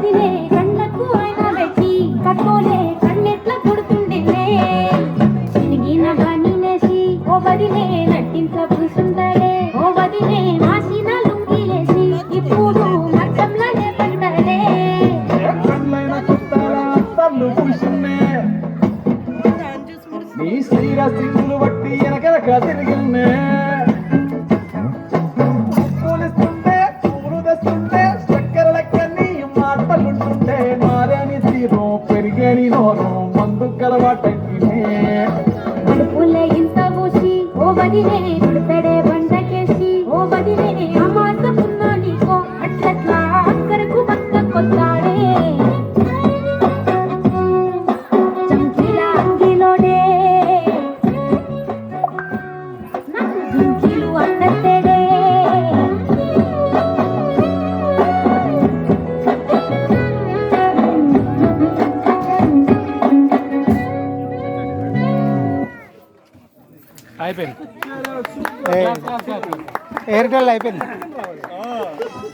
వదిలే కళ్ళకు ఆయన పెట్టి కట్టోలే కన్నెట్ల కొడుతుండే తిరిగిన బానిలేసి ఓ వదిలే నట్టింట్లో కూసుందడే ఓ వదిలే మాసిన లుంగిలేసి ఇప్పుడు మట్టంలానే పండడే నీ శ్రీరసింగులు బట్టి వెనకనక తిరిగిన్నే పోలిస్తుంటే పూలు తెస్తుంటే చక్కెర లెక్కని మాటలుంటుంటే మారేని తీరు పెరిగేని నోరు మందు కలవాటెక్కినే కడుపులే ఇంత మూసి ఓ వదిలే కుడిపెడే బండకేసి ఓ వదిలే అమాసపున్నా నీకో అట్లట్లా అక్కరకు పక్క కొత్తాడే చంకీలా అంగిలోడే నాకు జింకీలు అన్నత్తేడే అయిపోయింది ఎయిర్టెల్ అయిపోయింది.